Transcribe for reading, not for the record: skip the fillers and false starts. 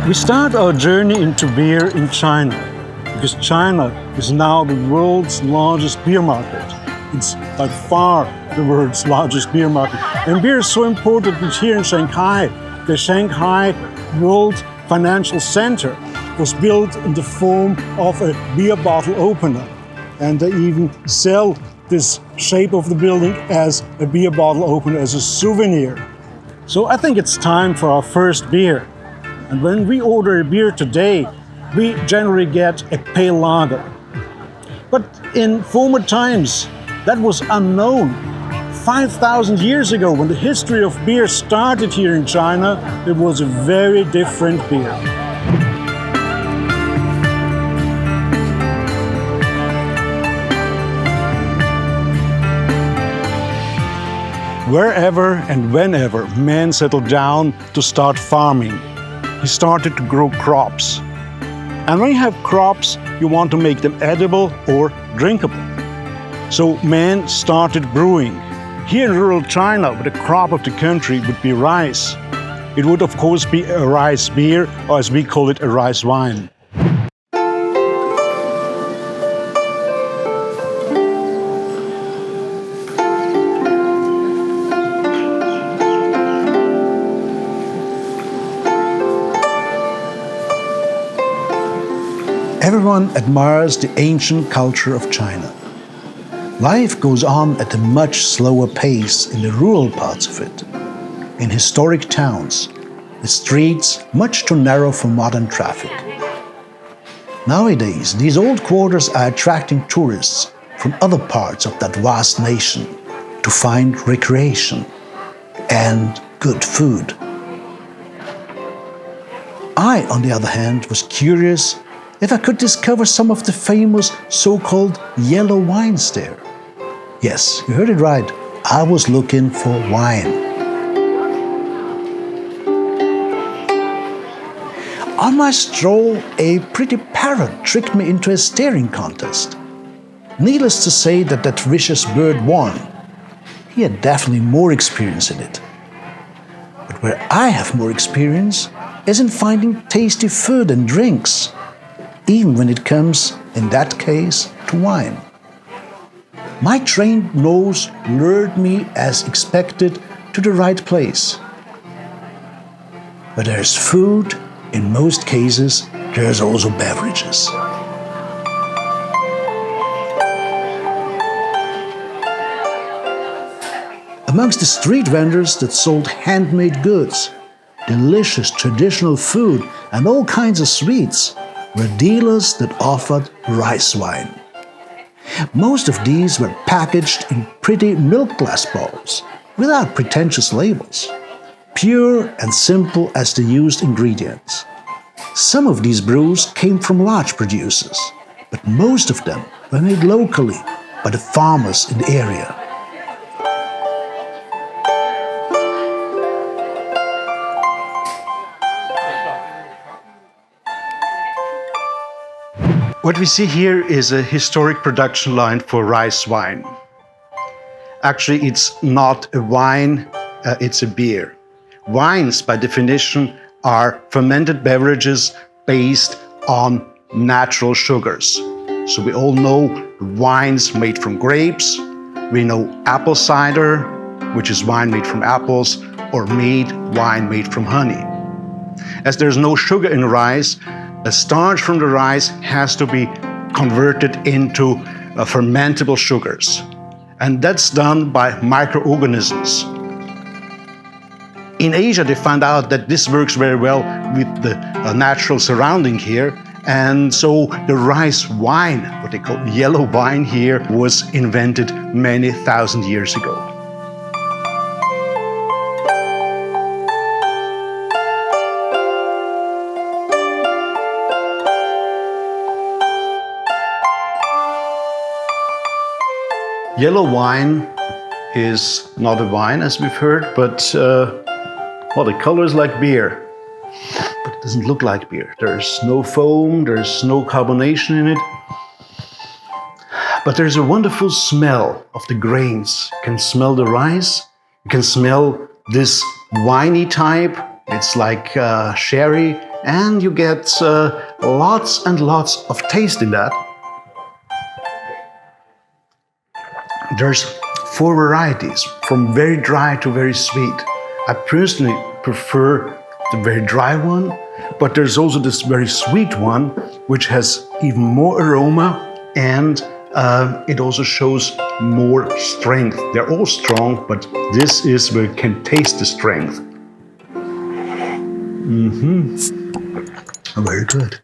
We start our journey into beer in China, because China is now the world's largest beer market. It's by far the world's largest beer market. And beer is so important that here in Shanghai, the Shanghai World Financial Center was built in the form of a beer bottle opener. And they even sell this shape of the building as a beer bottle opener, as a souvenir. So I think it's time for our first beer. And when we order a beer today, we generally get a pale lager. But in former times, that was unknown. 5,000 years ago, when the history of beer started here in China, it was a very different beer. Wherever and whenever man settled down to start farming, he started to grow crops. And when you have crops, you want to make them edible or drinkable. So man started brewing. Here in rural China, the crop of the country would be rice. It would of course be a rice beer, or as we call it, a rice wine. Everyone admires the ancient culture of China. Life goes on at a much slower pace in the rural parts of it. In historic towns, the streets much too narrow for modern traffic. Nowadays, these old quarters are attracting tourists from other parts of that vast nation to find recreation and good food. I, on the other hand, was curious if I could discover some of the famous so-called yellow wines there. Yes, you heard it right. I was looking for wine. On my stroll, a pretty parrot tricked me into a staring contest. Needless to say that vicious bird won. He had definitely more experience in it. But where I have more experience is in finding tasty food and drinks, even when it comes, in that case, to wine. My trained nose lured me, as expected, to the right place. Where there's food, in most cases, there's also beverages. Amongst the street vendors that sold handmade goods, delicious traditional food, and all kinds of sweets, were dealers that offered rice wine. Most of these were packaged in pretty milk glass bottles, without pretentious labels, pure and simple as the used ingredients. Some of these brews came from large producers, but most of them were made locally by the farmers in the area. What we see here is a historic production line for rice wine. Actually, it's not a wine, it's a beer. Wines, by definition, are fermented beverages based on natural sugars. So we all know wines made from grapes. We know apple cider, which is wine made from apples, or mead, wine made from honey. As there's no sugar in rice, the starch from the rice has to be converted into fermentable sugars. And that's done by microorganisms. In Asia, they found out that this works very well with the natural surrounding here. And so the rice wine, what they call yellow wine here, was invented many thousand years ago. Yellow wine is not a wine, as we've heard, but well, the color is like beer, but it doesn't look like beer. There's no foam, there's no carbonation in it, but there's a wonderful smell of the grains. You can smell the rice, you can smell this winey type It's like sherry, and you get lots and lots of taste in that. There's 4 varieties, from very dry to very sweet. I personally prefer the very dry one, but there's also this very sweet one, which has even more aroma, and it also shows more strength. They're all strong, but this is where you can taste the strength. Very good.